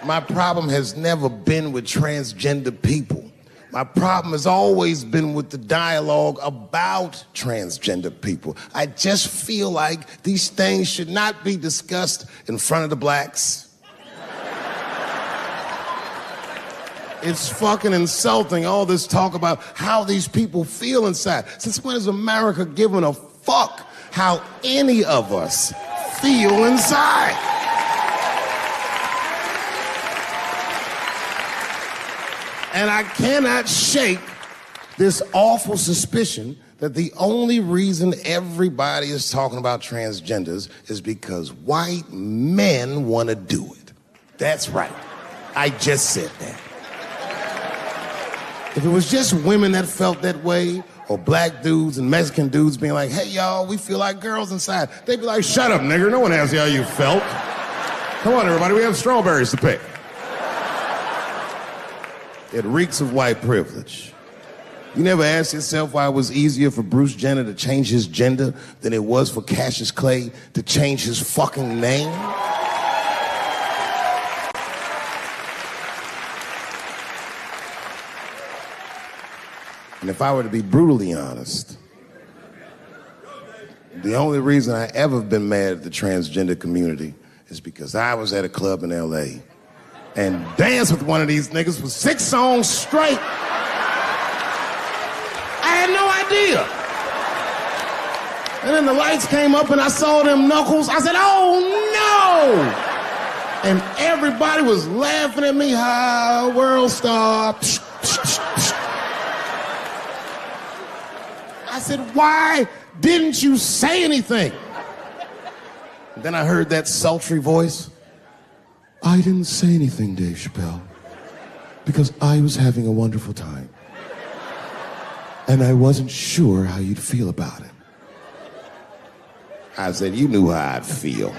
My problem has never been with transgender people. My problem has always been with the dialogue about transgender people. I just feel like these things should not be discussed in front of the blacks. It's fucking insulting, all this talk about how these people feel inside. Since when has America given a fuck how any of us feel inside? And I cannot shake this awful suspicion that the only reason everybody is talking about transgenders is because white men want to do it. That's right. I just said that. If it was just women that felt that way, or black dudes and Mexican dudes being like, hey, y'all, we feel like girls inside, they'd be like, shut up, nigger. No one asked you how you felt. Come on, everybody, we have strawberries to pick. It reeks of white privilege. You never asked yourself why it was easier for Bruce Jenner to change his gender than it was for Cassius Clay to change his fucking name? And if I were to be brutally honest, the only reason I ever been mad at the transgender community is because I was at a club in LA and danced with one of these niggas for 6 songs straight. I had no idea. And then the lights came up and I saw them knuckles. I said, oh no! And everybody was laughing at me, hi, world star. I said, why didn't you say anything? And then I heard that sultry voice. I didn't say anything, Dave Chappelle, because I was having a wonderful time. And I wasn't sure how you'd feel about it. I said, you knew how I'd feel.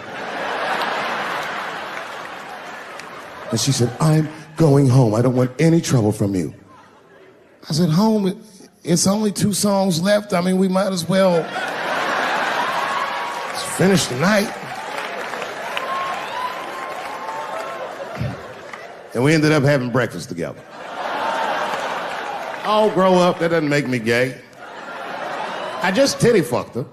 And she said, I'm going home. I don't want any trouble from you. I said, home? It's only 2 songs left. I mean, we might as well finish the night. And we ended up having breakfast together. Oh, grow up, that doesn't make me gay. I just titty fucked her.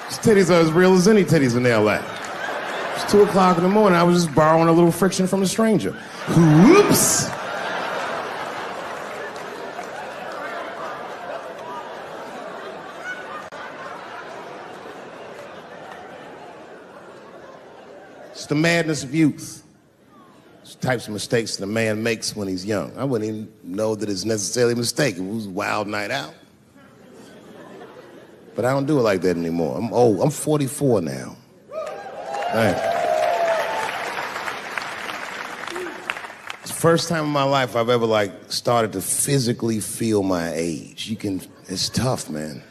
These titties are as real as any titties in LA. It's 2 o'clock in the morning, I was just borrowing a little friction from a stranger. Whoops! It's the madness of youth. It's the types of mistakes that a man makes when he's young. I wouldn't even know that it's necessarily a mistake. It was a wild night out. But I don't do it like that anymore. I'm old. I'm 44 now. Thanks. It's the first time in my life I've ever started to physically feel my age. It's tough, man.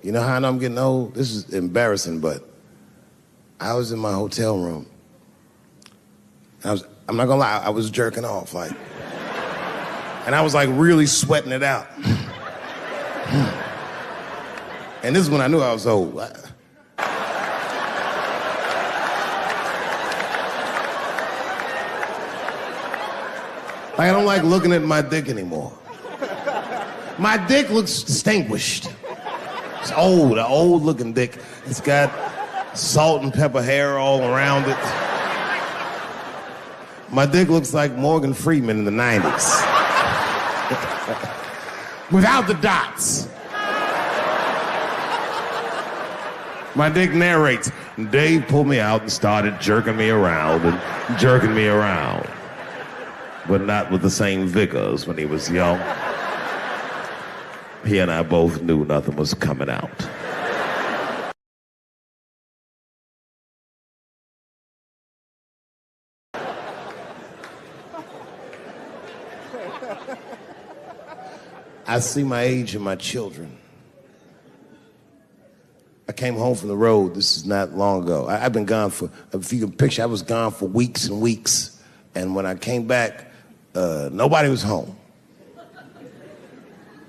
You know how I know I'm getting old? This is embarrassing, but I was in my hotel room. I'm not gonna lie, I was jerking off, and I was really sweating it out. And this is when I knew I was old. I don't like looking at my dick anymore. My dick looks distinguished. It's old, an old looking dick. It's got salt and pepper hair all around it. My dick looks like Morgan Freeman in the 90s. Without the dots. My dick narrates. Dave pulled me out and started jerking me around and jerking me around. But not with the same vigor as when he was young. He and I both knew nothing was coming out. I see my age in my children. I came home from the road. This is not long ago. I've been gone for, if you can picture, I was gone for weeks and weeks. And when I came back, nobody was home.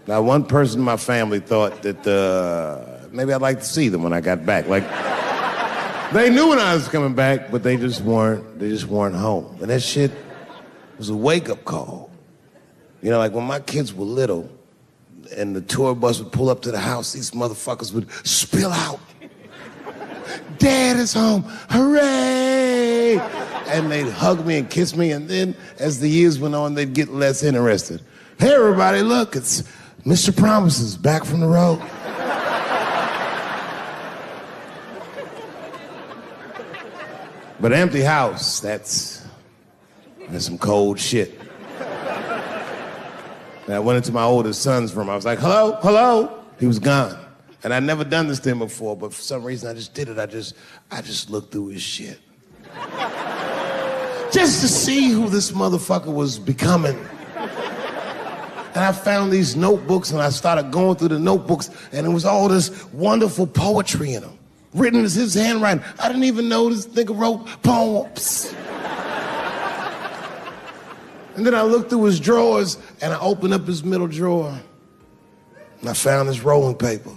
Now, one person in my family thought that maybe I'd like to see them when I got back. They knew when I was coming back, but they just weren't home. And that shit was a wake-up call. You know, like when my kids were little and the tour bus would pull up to the house, these motherfuckers would spill out. Dad is home, hooray! And they'd hug me and kiss me, and then as the years went on, they'd get less interested. Hey everybody, look, it's Mr. Promises back from the road. But an empty house, that's some cold shit. And I went into my oldest son's room. I was like, hello, hello. He was gone. And I'd never done this to him before, but for some reason I just did it. I just looked through his shit. Just to see who this motherfucker was becoming. And I found these notebooks and I started going through the notebooks and it was all this wonderful poetry in them. Written as his handwriting. I didn't even know this nigga wrote poems. And then I looked through his drawers and I opened up his middle drawer and I found his rolling paper.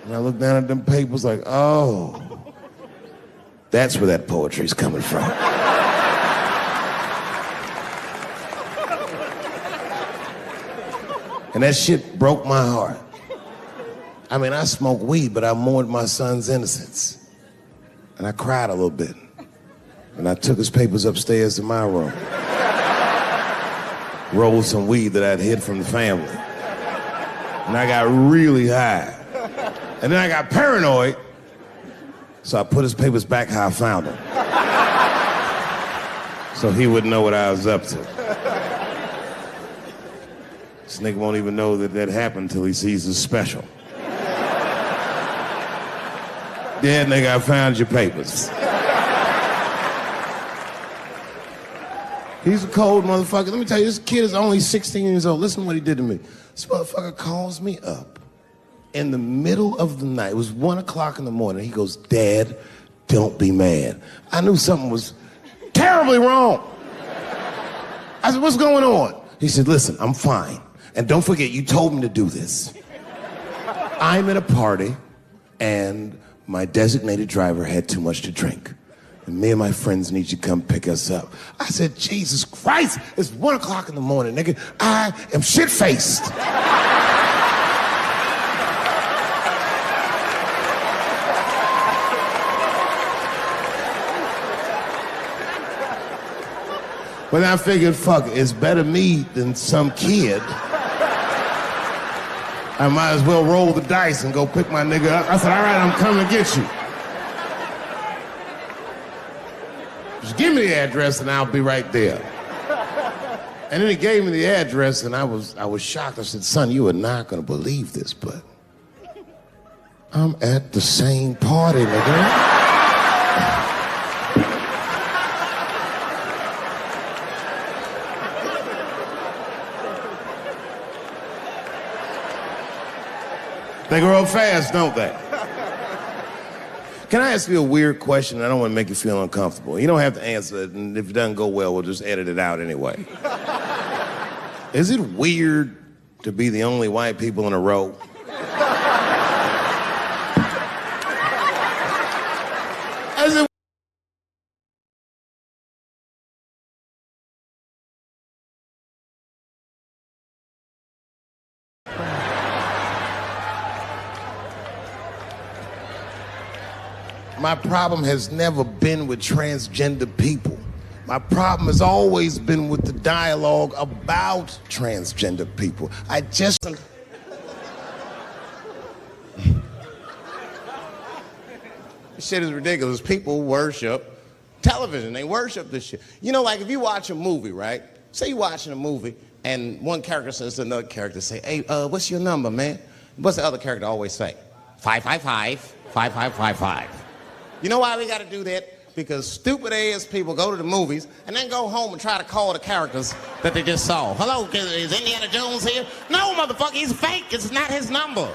And I looked down at them papers like, oh, that's where that poetry's coming from. And that shit broke my heart. I mean, I smoke weed, but I mourned my son's innocence. And I cried a little bit. And I took his papers upstairs to my room. Rolled some weed that I'd hid from the family. And I got really high. And then I got paranoid. So I put his papers back how I found them. So he wouldn't know what I was up to. This nigga won't even know that happened until he sees the special. Yeah, nigga, I found your papers. He's a cold motherfucker. Let me tell you, this kid is only 16 years old. Listen to what he did to me. This motherfucker calls me up in the middle of the night. It was 1 o'clock in the morning. He goes, Dad, don't be mad. I knew something was terribly wrong. I said, what's going on? He said, listen, I'm fine. And don't forget, you told me to do this. I'm at a party, and my designated driver had too much to drink. And me and my friends need you to come pick us up. I said, Jesus Christ, it's 1 o'clock in the morning, nigga. I am shit-faced. But I figured, fuck it, it's better me than some kid. I might as well roll the dice and go pick my nigga up. I said, all right, I'm coming to get you. Just give me the address and I'll be right there. And then he gave me the address and I was shocked. I said, son, you are not gonna believe this, but I'm at the same party, nigga. They grow up fast, don't they? Can I ask you a weird question? I don't want to make you feel uncomfortable. You don't have to answer it, and if it doesn't go well, we'll just edit it out anyway. Is it weird to be the only white people in a row? Is it My problem has never been with transgender people. My problem has always been with the dialogue about transgender people. This shit is ridiculous. People worship television. They worship this shit. You know, like if you watch a movie, right? Say you're watching a movie and one character says to another character, say, hey, what's your number, man? What's the other character always say? 555, 5555. You know why we gotta do that? Because stupid ass people go to the movies and then go home and try to call the characters that they just saw. Hello, is Indiana Jones here? No, motherfucker, he's fake. It's not his number.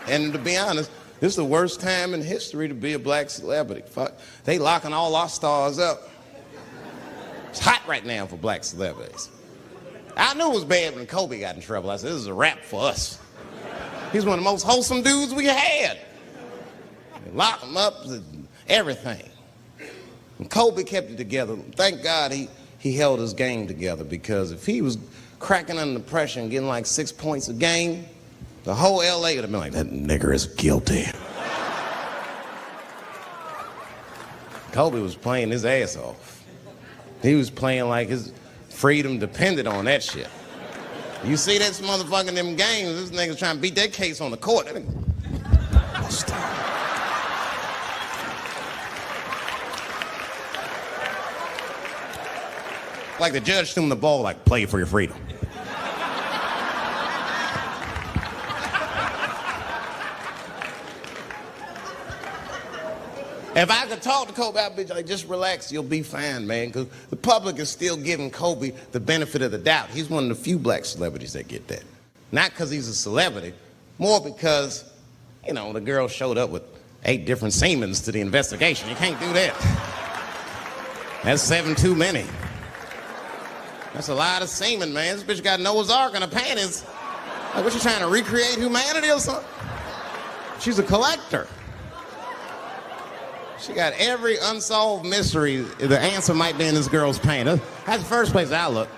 And to be honest, this is the worst time in history to be a black celebrity. Fuck, they locking all our stars up. It's hot right now for black celebrities. I knew it was bad when Kobe got in trouble. I said, this is a wrap for us. He's one of the most wholesome dudes we had. Lock him up, everything. And Kobe kept it together. Thank God he held his game together, because if he was cracking under pressure and getting like 6 points a game, the whole LA would have been like, that nigger is guilty. Kobe was playing his ass off. He was playing like his freedom depended on that shit. You see this motherfucker in them games, this nigga's trying to beat that case on the court. Like the judge threw him the ball, like, play for your freedom. If I could talk to Kobe, I'd be like, just relax, you'll be fine, man. Because the public is still giving Kobe the benefit of the doubt. He's one of the few black celebrities that get that. Not because he's a celebrity, more because, you know, the girl showed up with 8 different semens to the investigation. You can't do that. That's 7 too many. That's a lot of semen, man. This bitch got Noah's Ark in her panties. Like, what, you trying to recreate humanity or something? She's a collector. She got every unsolved mystery. The answer might be in this girl's paint. That's the first place I look.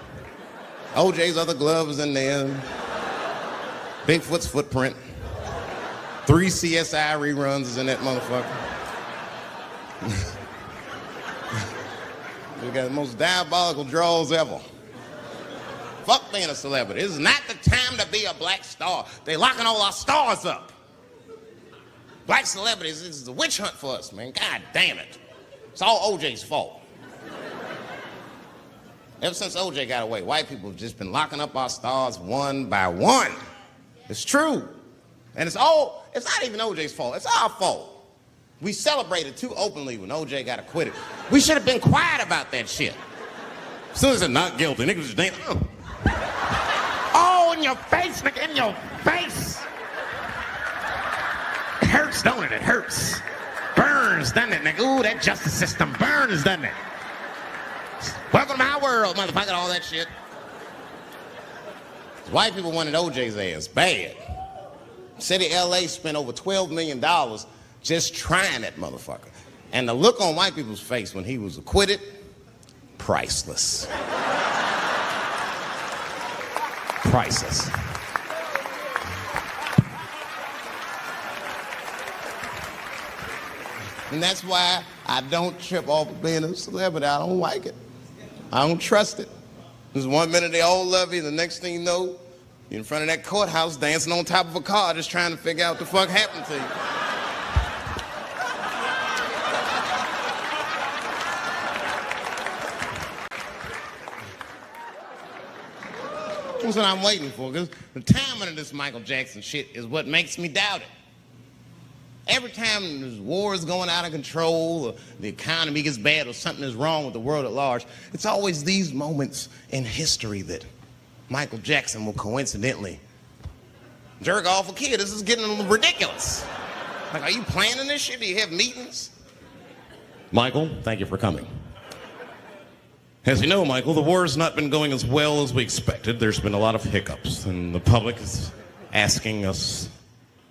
OJ's other glove is in there. Bigfoot's footprint. 3 CSI reruns is in that motherfucker. We got the most diabolical draws ever. Fuck being a celebrity. This is not the time to be a black star. They locking all our stars up. Black celebrities, this is a witch hunt for us, man. God damn it. It's all OJ's fault. Ever since OJ got away, white people have just been locking up our stars one by one. It's true. And it's not even OJ's fault. It's our fault. We celebrated too openly when OJ got acquitted. We should have been quiet about that shit. As soon as they're not guilty, niggas just dance. Oh, in your face, nigga, in your face. It hurts, don't it? It hurts. Burns, doesn't it, nigga? Ooh, that justice system burns, doesn't it? Welcome to my world, motherfucker, all that shit. White people wanted OJ's ass bad. City of LA spent over $12 million just trying that motherfucker. And the look on white people's face when he was acquitted, priceless. Priceless. And that's why I don't trip off of being a celebrity. I don't like it. I don't trust it. There's 1 minute they all love you, and the next thing you know, you're in front of that courthouse dancing on top of a car just trying to figure out what the fuck happened to you. That's what I'm waiting for, because the timing of this Michael Jackson shit is what makes me doubt it. Every time there's wars going out of control, or the economy gets bad, or something is wrong with the world at large, it's always these moments in history that Michael Jackson will coincidentally jerk off a kid. This is getting ridiculous. Like, are you planning this shit? Do you have meetings? Michael, thank you for coming. As you know, Michael, the war has not been going as well as we expected. There's been a lot of hiccups, and the public is asking us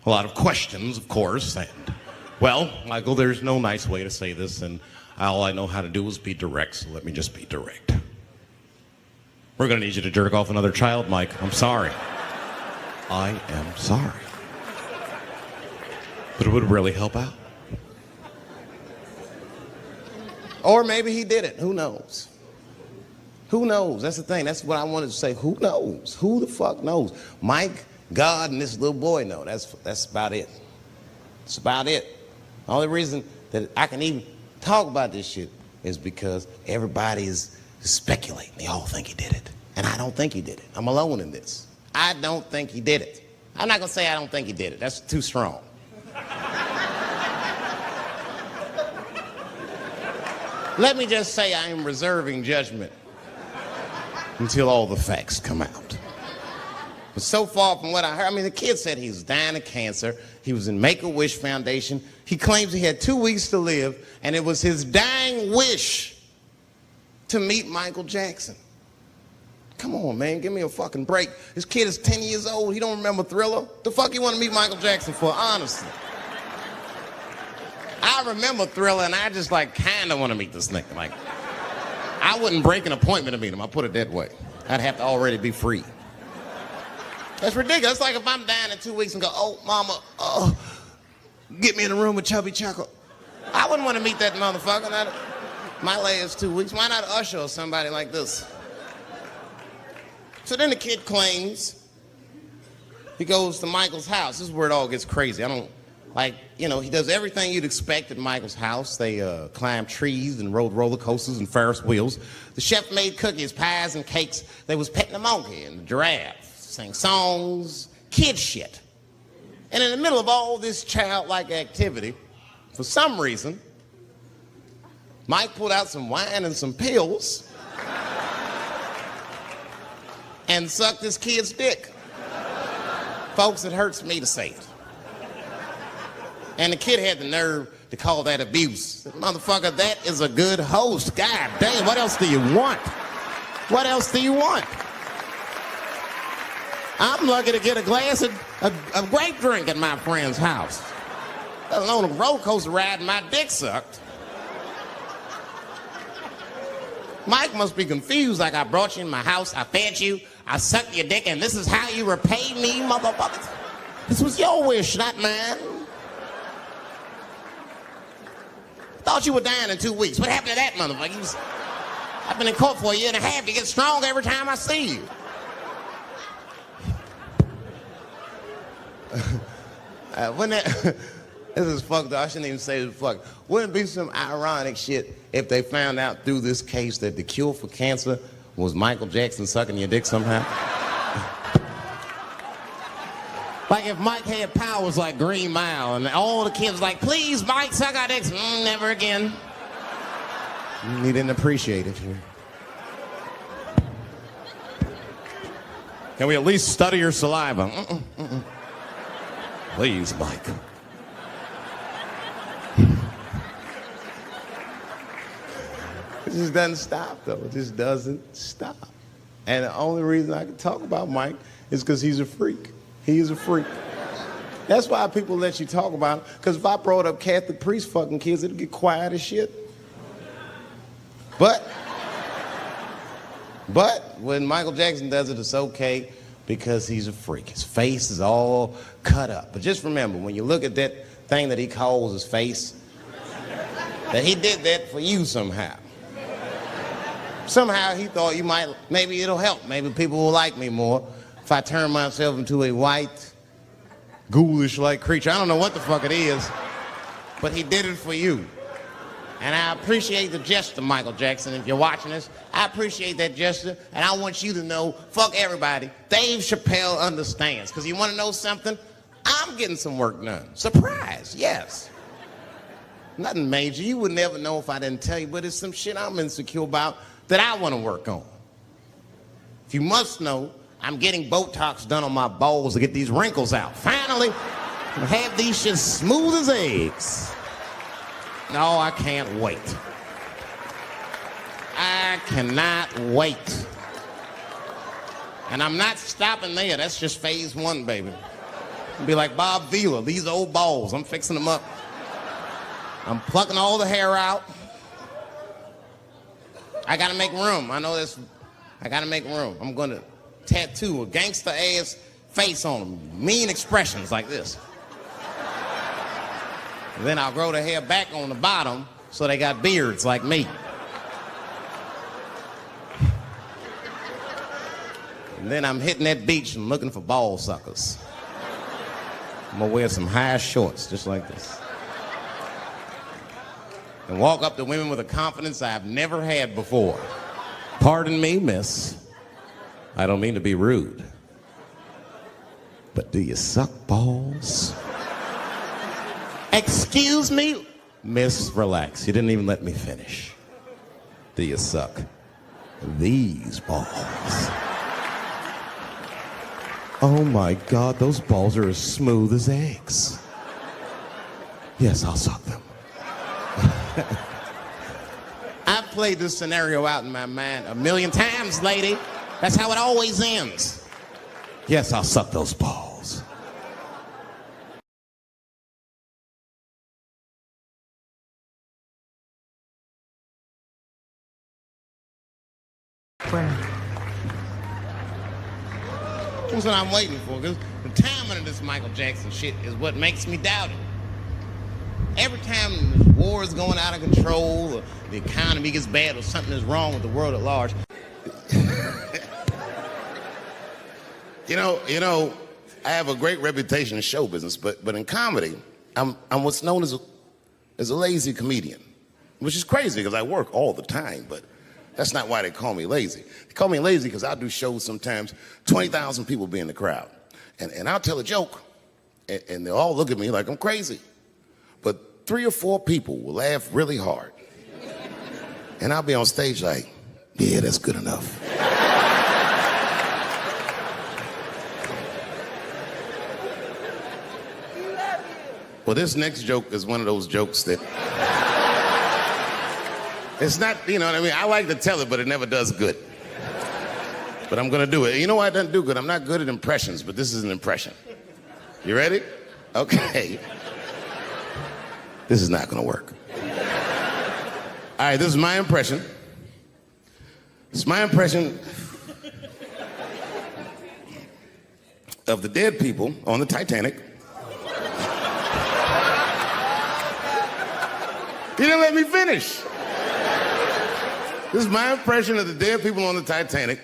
a lot of questions, of course. And, well, Michael, there's no nice way to say this, and all I know how to do is be direct, so let me just be direct. We're going to need you to jerk off another child, Mike. I'm sorry. I am sorry. But it would really help out. Or maybe he did it. Who knows? Who knows? That's the thing. That's what I wanted to say. Who knows? Who the fuck knows? Mike, God, and this little boy know. That's about it. That's about it. The only reason that I can even talk about this shit is because everybody is speculating. They all think he did it. And I don't think he did it. I'm alone in this. I don't think he did it. I'm not going to say I don't think he did it. That's too strong. Let me just say I am reserving judgment until all the facts come out. But so far from what I heard, I mean, the kid said he was dying of cancer. He was in Make-A-Wish Foundation. He claims he had 2 weeks to live, and it was his dying wish to meet Michael Jackson. come on, man, give me a fucking break. This kid is 10 years old. He don't remember Thriller. The fuck you want to meet Michael Jackson for, honestly? I remember Thriller, and I just, like, kind of want to meet this nigga. Like, I wouldn't break an appointment to meet him. I'll put it that way. I'd have to already be free. That's ridiculous. It's like if I'm dying in 2 weeks and go, oh, mama, get me in a room with Chubby Chuckle. I wouldn't want to meet that motherfucker. My last 2 weeks. Why not Usher or somebody like this? So then the kid claims he goes to Michael's house. This is where it all gets crazy. He does everything you'd expect at Michael's house. They climbed trees and rode roller coasters and Ferris wheels. The chef made cookies, pies, and cakes. They was petting a monkey and a giraffe, sang songs, kid shit. And in the middle of all this childlike activity, for some reason, Mike pulled out some wine and some pills and sucked his kid's dick. Folks, it hurts me to say it. And the kid had the nerve to call that abuse. Motherfucker, that is a good host. God damn, what else do you want? What else do you want? I'm lucky to get a glass of grape drink at my friend's house. Let alone a roller coaster ride and my dick sucked. Mike must be confused, like I brought you in my house, I fed you, I sucked your dick, and this is how you repay me, motherfuckers. This was your wish, not mine. Thought you were dying in 2 weeks. What happened to that motherfucker? I've been in court for a year and a half. You get stronger every time I see you. This is fucked up. I shouldn't even say this fuck. Wouldn't it be some ironic shit if they found out through this case that the cure for cancer was Michael Jackson sucking your dick somehow? Like if Mike had powers like Green Mile and all the kids like, please, Mike, suck our dicks. Never again. He didn't appreciate it. Can we at least study your saliva? Please, Mike. It just doesn't stop, though. It just doesn't stop. And the only reason I can talk about Mike is because he's a freak. He's a freak. That's why people let you talk about him. Because if I brought up Catholic priest fucking kids, it'd get quiet as shit. But when Michael Jackson does it, it's okay because he's a freak. His face is all cut up. But just remember, when you look at that thing that he calls his face, that he did that for you somehow. Somehow he thought maybe it'll help. Maybe people will like me more if I turn myself into a white, ghoulish-like creature. I don't know what the fuck it is, but he did it for you. And I appreciate the gesture, Michael Jackson. If you're watching this, I appreciate that gesture, and I want you to know, fuck everybody, Dave Chappelle understands. Because you want to know something? I'm getting some work done. Surprise, yes. Nothing major. You would never know if I didn't tell you, but it's some shit I'm insecure about that I want to work on. If you must know, I'm getting Botox done on my balls to get these wrinkles out. Finally, I'll have these shit smooth as eggs. No, I can't wait. I cannot wait. And I'm not stopping there. That's just phase one, baby. I'll be like Bob Vila, these old balls. I'm fixing them up. I'm plucking all the hair out. I gotta make room. I know this. I gotta make room. I'm gonna tattoo a gangster ass face on them. Mean expressions like this. And then I'll grow the hair back on the bottom so they got beards like me. And then I'm hitting that beach and looking for ball suckers. I'm gonna wear some high shorts just like this. And walk up to women with a confidence I've never had before. Pardon me, miss. I don't mean to be rude. But do you suck balls? Excuse me? Miss, relax. You didn't even let me finish. Do you suck these balls? Oh my God, those balls are as smooth as eggs. Yes, I'll suck them. I've played this scenario out in my mind a million times, lady. That's how it always ends. Yes, I'll suck those balls. That's what I'm waiting for, because the timing of this Michael Jackson shit is what makes me doubt it. Every time the war is going out of control, or the economy gets bad, or something is wrong with the world at large. You know, I have a great reputation in show business, but in comedy, I'm what's known as a lazy comedian, which is crazy because I work all the time, but that's not why they call me lazy. They call me lazy because I do shows sometimes, 20,000 people be in the crowd. And I'll tell a joke, and they'll all look at me like I'm crazy. But 3 or 4 people will laugh really hard. And I'll be on stage like, yeah, that's good enough. Well, this next joke is one of those jokes that... It's not, you know what I mean? I like to tell it, but it never does good. But I'm gonna do it. You know why it doesn't do good? I'm not good at impressions, but this is an impression. You ready? Okay. This is not gonna work. All right, this is my impression. It's my impression of the dead people on the Titanic. You didn't let me finish. This is my impression of the dead people on the Titanic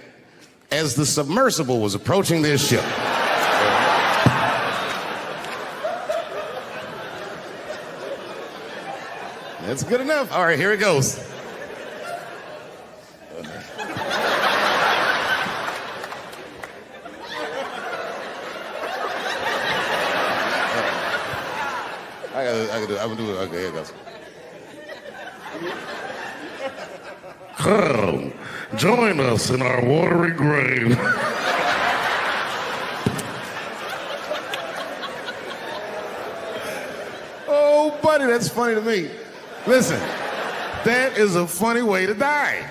as the submersible was approaching their ship. That's good enough. All right, here it goes. I'm gonna do it. Okay, here it goes. Join us in our watery grave. Oh, buddy, that's funny to me. Listen, that is a funny way to die.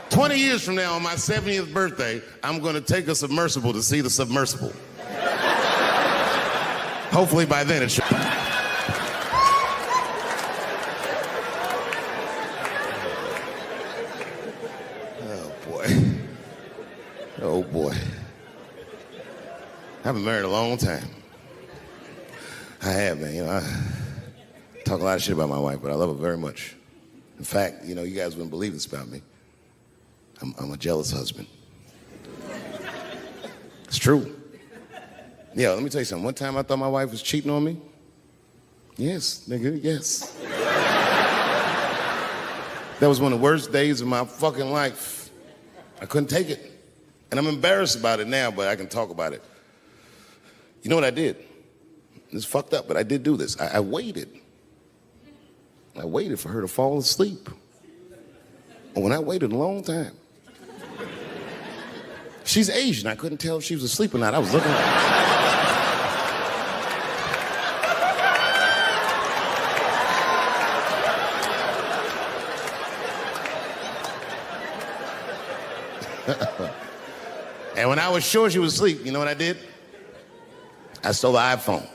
20 years from now, on my 70th birthday, I'm going to take a submersible to see the submersible. Hopefully by then it should... Oh boy. I've been married a long time. I have, man. You know, I talk a lot of shit about my wife, but I love her very much. In fact, you know, you guys wouldn't believe this about me. I'm a jealous husband. It's true. Yeah, let me tell you something. One time I thought my wife was cheating on me. Yes, nigga, yes. That was one of the worst days of my fucking life. I couldn't take it. And I'm embarrassed about it now, but I can talk about it. You know what I did? It's fucked up, but I did do this. I waited. I waited for her to fall asleep. And when I waited a long time, she's Asian. I couldn't tell if she was asleep or not. I was looking at her. And when I was sure she was asleep, you know what I did? I stole the iPhone,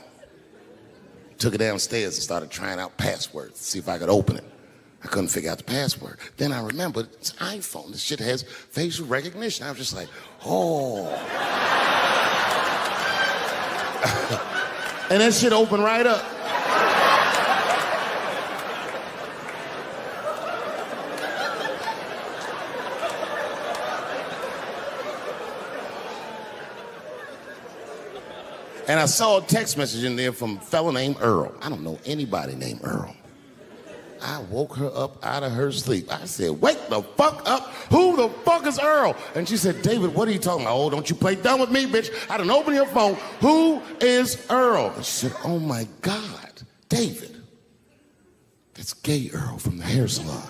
took it downstairs and started trying out passwords to see if I could open it. I couldn't figure out the password. Then I remembered it's an iPhone. This shit has facial recognition. I was just like, oh. And that shit opened right up. And I saw a text message in there from a fella named Earl. I don't know anybody named Earl. I woke her up out of her sleep. I said, wake the fuck up. Who the fuck is Earl? And she said, David, what are you talking about? Oh, don't you play dumb with me, bitch. I done open your phone. Who is Earl? And she said, oh my God, David. That's gay Earl from the hair salon.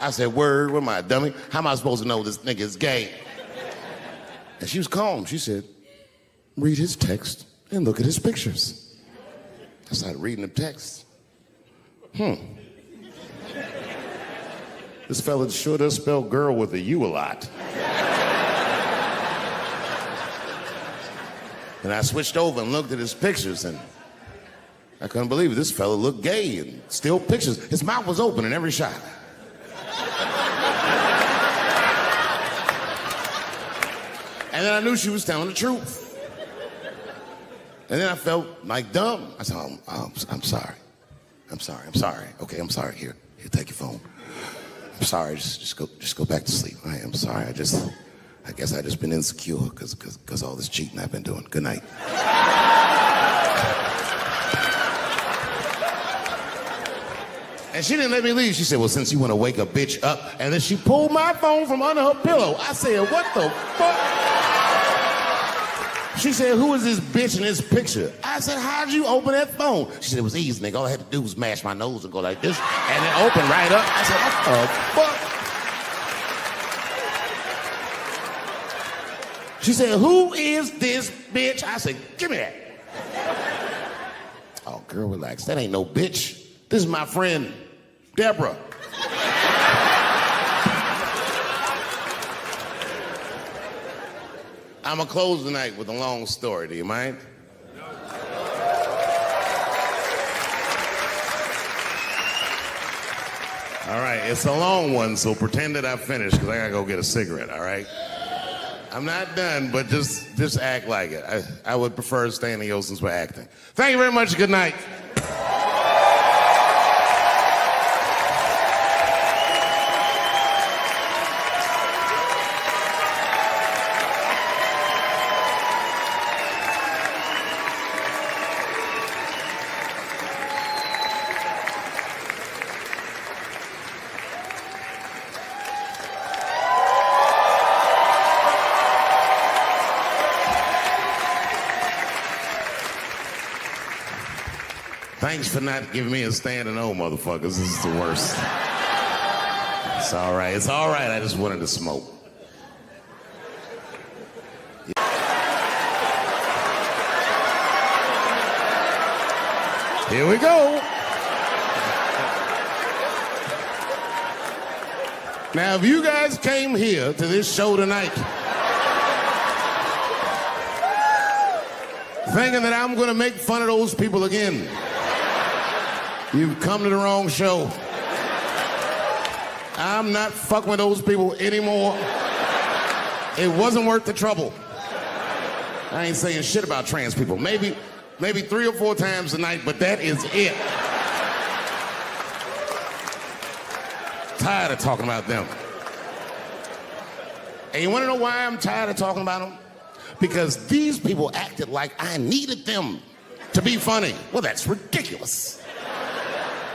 I said, word, what am I, a dummy? How am I supposed to know this nigga is gay? And she was calm. She said, read his text and look at his pictures. I started reading the text. This fella sure does spell girl with a U a lot. And I switched over and looked at his pictures, and I couldn't believe it. This fella looked gay and still pictures. His mouth was open in every shot. And then I knew she was telling the truth. And then I felt like dumb. I said, I'm sorry. I'm sorry. Okay, I'm sorry. Here, take your phone. I'm sorry, just go back to sleep. I'm sorry, I guess I just been insecure because all this cheating I've been doing. Good night. And she didn't let me leave. She said, well, since you want to wake a bitch up, and then she pulled my phone from under her pillow. I said, what the fuck? She said, who is this bitch in this picture? I said, how'd you open that phone? She said, it was easy, nigga. All I had to do was mash my nose and go like this, and it opened right up. I said, what the fuck? She said, who is this bitch? I said, give me that. Oh, girl, relax. That ain't no bitch. This is my friend, Deborah. I'm gonna close the night with a long story. Do you mind? All right, it's a long one, so pretend that I finished because I gotta go get a cigarette, all right? I'm not done, but just act like it. I would prefer staying in the since we're acting. Thank you very much. Good night. Thanks for not giving me a standing O, motherfuckers. This is the worst. It's all right. It's all right. I just wanted to smoke. Here we go. Now, if you guys came here to this show tonight thinking that I'm going to make fun of those people again, you've come to the wrong show. I'm not fucking with those people anymore. It wasn't worth the trouble. I ain't saying shit about trans people. Maybe 3 or 4 times a night, but that is it. Tired of talking about them. And you want to know why I'm tired of talking about them? Because these people acted like I needed them to be funny. Well, that's ridiculous.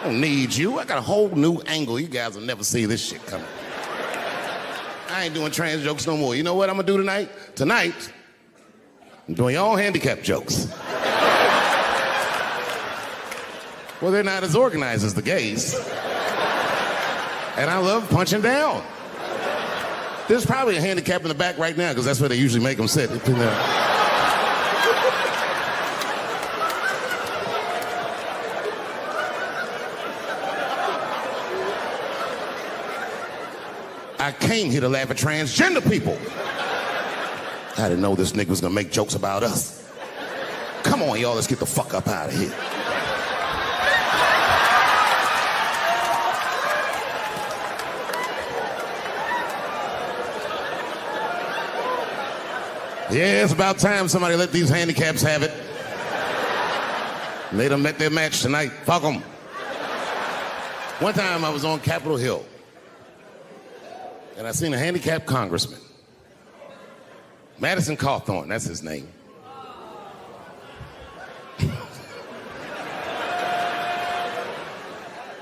I don't need you. I got a whole new angle. You guys will never see this shit coming. I ain't doing trans jokes no more. You know what I'm gonna do tonight? Tonight, I'm doing your own handicap jokes. Well, they're not as organized as the gays. And I love punching down. There's probably a handicap in the back right now because that's where they usually make them sit. I came here to laugh at transgender people. I didn't know this nigga was gonna make jokes about us. Come on, y'all, let's get the fuck up out of here. Yeah, it's about time somebody let these handicaps have it. They done met their match tonight. Fuck them. One time I was on Capitol Hill, and I seen a handicapped congressman. Madison Cawthorn, that's his name.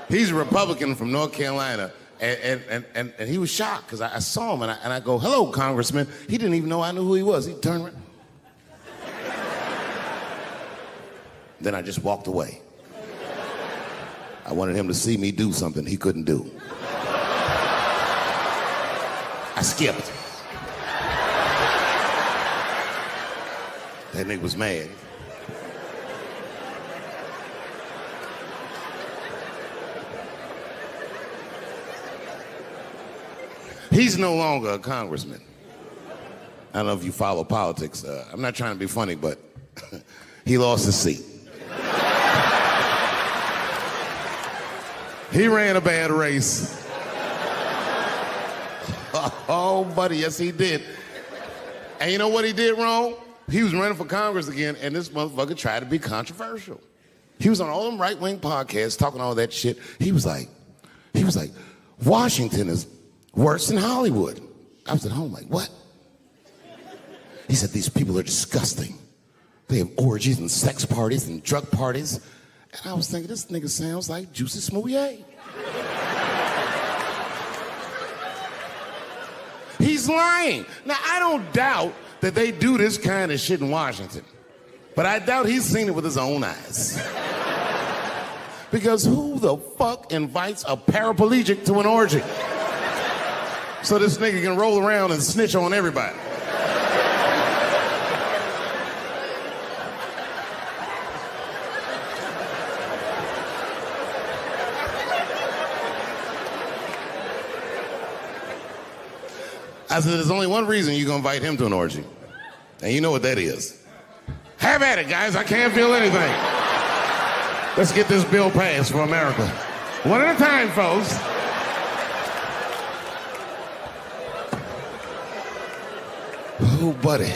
He's a Republican from North Carolina, and he was shocked because I saw him, and I go, hello, Congressman. He didn't even know I knew who he was. He turned around. Then I just walked away. I wanted him to see me do something he couldn't do. I skipped. That nigga was mad. He's no longer a congressman. I don't know if you follow politics. I'm not trying to be funny, but He lost his seat. He ran a bad race. Oh, buddy, yes, he did. And you know what he did wrong? He was running for Congress again, and this motherfucker tried to be controversial. He was on all them right-wing podcasts talking all that shit. He was like, Washington is worse than Hollywood. I was at home like, what? He said, these people are disgusting. They have orgies and sex parties and drug parties. And I was thinking, this nigga sounds like Juicy Smouye. He's lying. Now, I don't doubt that they do this kind of shit in Washington. But I doubt he's seen it with his own eyes. Because who the fuck invites a paraplegic to an orgy? So this nigga can roll around and snitch on everybody. I said, there's only one reason you're gonna invite him to an orgy. And you know what that is. Have at it, guys. I can't feel anything. Let's get this bill passed for America. One at a time, folks. Oh, buddy.